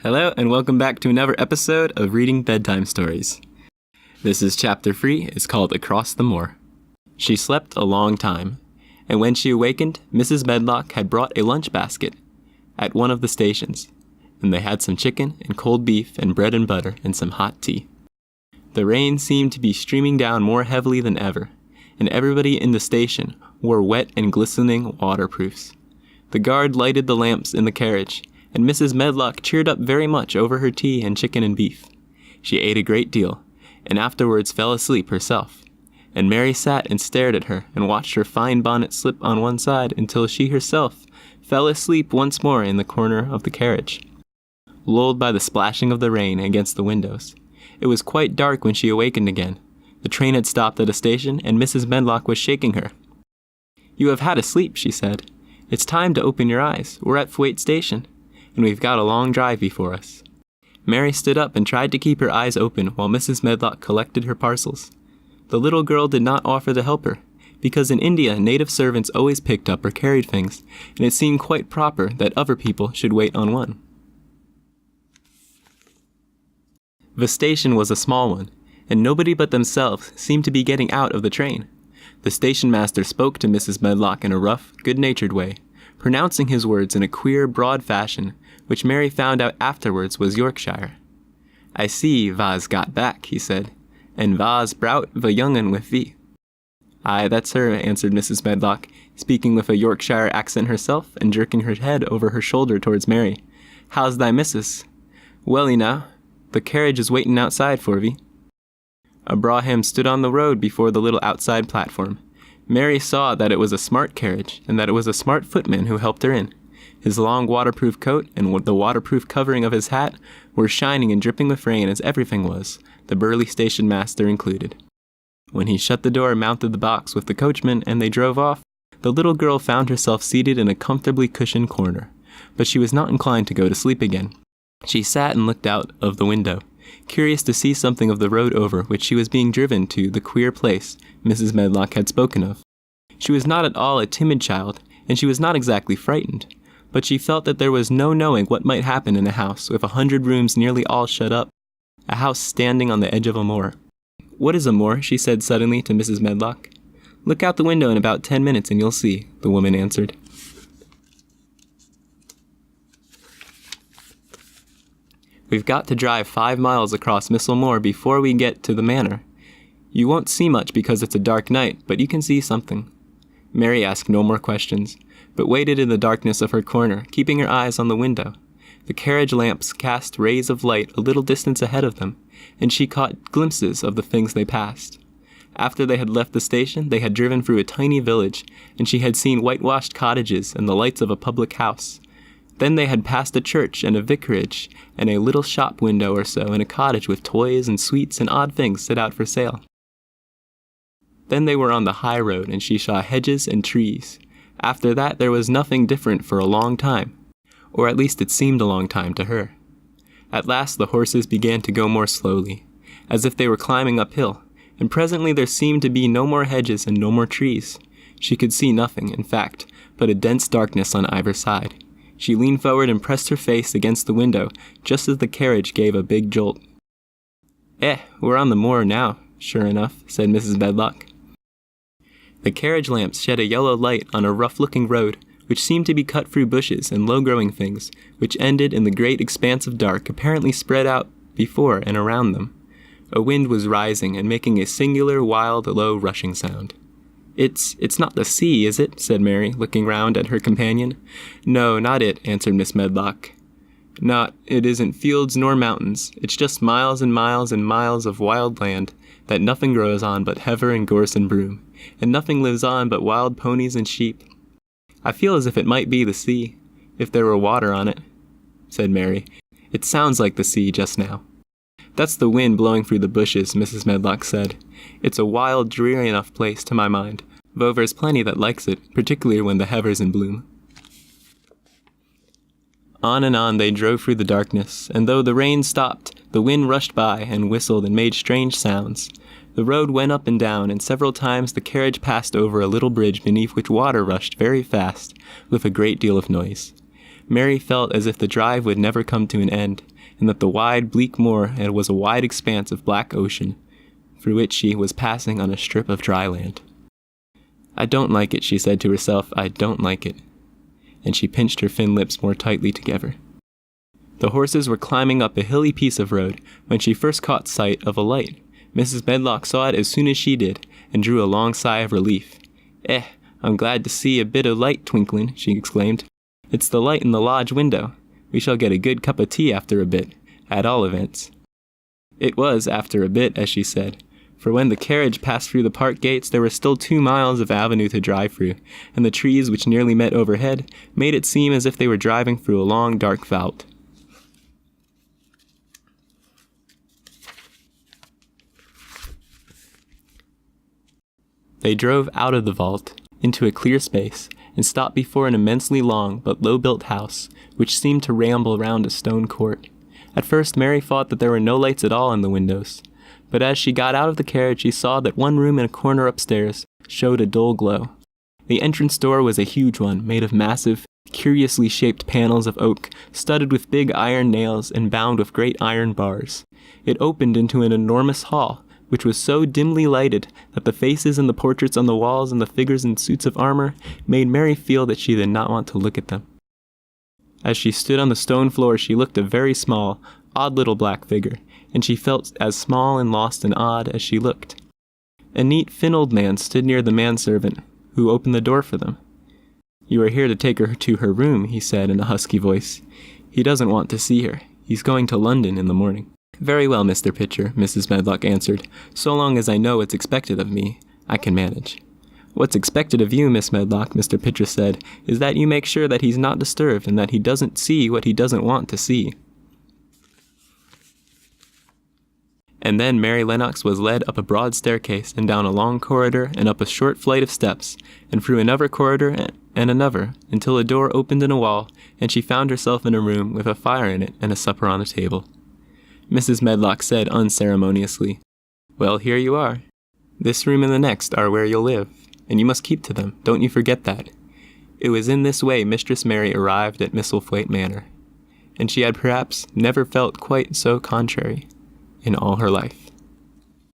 Hello, and welcome back to another episode of Reading Bedtime Stories. This is Chapter 3. It's called Across the Moor. She slept a long time, and when she awakened, Mrs. Medlock had brought a lunch basket at one of the stations, and they had some chicken and cold beef and bread and butter and some hot tea. The rain seemed to be streaming down more heavily than ever, and everybody in the station wore wet and glistening waterproofs. The guard lighted the lamps in the carriage, and Mrs. Medlock cheered up very much over her tea and chicken and beef. She ate a great deal, and afterwards fell asleep herself, and Mary sat and stared at her and watched her fine bonnet slip on one side until she herself fell asleep once more in the corner of the carriage, lulled by the splashing of the rain against the windows. It was quite dark when she awakened again. The train had stopped at a station, and Mrs. Medlock was shaking her. "You have had a sleep," she said. "It's time to open your eyes. We're at Thwaite Station, and we've got a long drive before us." Mary stood up and tried to keep her eyes open while Mrs. Medlock collected her parcels. The little girl did not offer to help her, because in India native servants always picked up or carried things, and it seemed quite proper that other people should wait on one. The station was a small one, and nobody but themselves seemed to be getting out of the train. The station master spoke to Mrs. Medlock in a rough, good-natured way, pronouncing his words in a queer, broad fashion, which Mary found out afterwards was Yorkshire. "I see va's got back," he said, "and va's brout the young'un with thee." "Aye, that's her," answered Mrs. Medlock, speaking with a Yorkshire accent herself and jerking her head over her shoulder towards Mary. "How's thy missus?" "Welly now, the carriage is waiting outside for thee." A brougham stood on the road before the little outside platform. Mary saw that it was a smart carriage, and that it was a smart footman who helped her in. His long waterproof coat and the waterproof covering of his hat were shining and dripping with rain as everything was, the burly station master included. When he shut the door and mounted the box with the coachman and they drove off, the little girl found herself seated in a comfortably cushioned corner, but she was not inclined to go to sleep again. She sat and looked out of the window, curious to see something of the road over which she was being driven to the queer place Mrs. Medlock had spoken of. She was not at all a timid child, and she was not exactly frightened, but she felt that there was no knowing what might happen in a house with 100 rooms nearly all shut up, a house standing on the edge of a moor. "What is a moor?" she said suddenly to Mrs. Medlock. "Look out the window in about 10 minutes and you'll see," the woman answered. "We've got to drive 5 miles across Missel Moor before we get to the manor. You won't see much because it's a dark night, but you can see something." Mary asked no more questions, but waited in the darkness of her corner, keeping her eyes on the window. The carriage lamps cast rays of light a little distance ahead of them, and she caught glimpses of the things they passed. After they had left the station, they had driven through a tiny village, and she had seen whitewashed cottages and the lights of a public house. Then they had passed a church and a vicarage, and a little shop window or so in a cottage with toys and sweets and odd things set out for sale. Then they were on the high road, and she saw hedges and trees. After that there was nothing different for a long time, or at least it seemed a long time to her. At last the horses began to go more slowly, as if they were climbing uphill, and presently there seemed to be no more hedges and no more trees. She could see nothing, in fact, but a dense darkness on either side. She leaned forward and pressed her face against the window, just as the carriage gave a big jolt. We're on the moor now, sure enough," said Mrs. Medlock. The carriage lamps shed a yellow light on a rough-looking road, which seemed to be cut through bushes and low-growing things, which ended in the great expanse of dark apparently spread out before and around them. A wind was rising and making a singular, wild, low, rushing sound. It's not the sea, is it?" said Mary, looking round at her companion. "No, not it," answered Miss Medlock. It isn't fields nor mountains. It's just miles and miles and miles of wild land that nothing grows on but heather and gorse and broom, and nothing lives on but wild ponies and sheep. I feel as if it might be the sea, if there were water on it," said Mary. "It sounds like the sea just now." "That's the wind blowing through the bushes," Mrs. Medlock said. "It's a wild, dreary enough place to my mind, though there's plenty that likes it, particularly when the heather's in bloom." On and on they drove through the darkness, and though the rain stopped, the wind rushed by and whistled and made strange sounds. The road went up and down, and several times the carriage passed over a little bridge beneath which water rushed very fast, with a great deal of noise. Mary felt as if the drive would never come to an end, and that the wide, bleak moor was a wide expanse of black ocean, through which she was passing on a strip of dry land. "I don't like it," she said to herself. "I don't like it." And she pinched her thin lips more tightly together. The horses were climbing up a hilly piece of road when she first caught sight of a light. Mrs. Medlock saw it as soon as she did, and drew a long sigh of relief. I'm glad to see a bit of light twinkling," she exclaimed. "It's the light in the lodge window. We shall get a good cup of tea after a bit, at all events." It was after a bit, as she said, for when the carriage passed through the park gates there were still 2 miles of avenue to drive through, and the trees which nearly met overhead made it seem as if they were driving through a long dark vault. They drove out of the vault, into a clear space, and stopped before an immensely long but low-built house, which seemed to ramble round a stone court. At first Mary thought that there were no lights at all in the windows, but as she got out of the carriage she saw that one room in a corner upstairs showed a dull glow. The entrance door was a huge one, made of massive, curiously shaped panels of oak, studded with big iron nails and bound with great iron bars. It opened into an enormous hall, which was so dimly lighted that the faces and the portraits on the walls and the figures in suits of armor made Mary feel that she did not want to look at them. As she stood on the stone floor she looked a very small, odd little black figure, and she felt as small and lost and odd as she looked. A neat, thin old man stood near the manservant, who opened the door for them. "You are here to take her to her room," he said in a husky voice. "He doesn't want to see her. He's going to London in the morning." "Very well, Mr. Pitcher," Mrs. Medlock answered. "So long as I know what's expected of me, I can manage." "What's expected of you, Miss Medlock," Mr. Pitcher said, "is that you make sure that he's not disturbed and that he doesn't see what he doesn't want to see." And then Mary Lennox was led up a broad staircase and down a long corridor and up a short flight of steps and through another corridor and another until a door opened in a wall and she found herself in a room with a fire in it and a supper on a table. Mrs. Medlock said unceremoniously, "Well, here you are. This room and the next are where you'll live, and you must keep to them. Don't you forget that." It was in this way Mistress Mary arrived at Misselthwaite Manor, and she had perhaps never felt quite so contrary in all her life.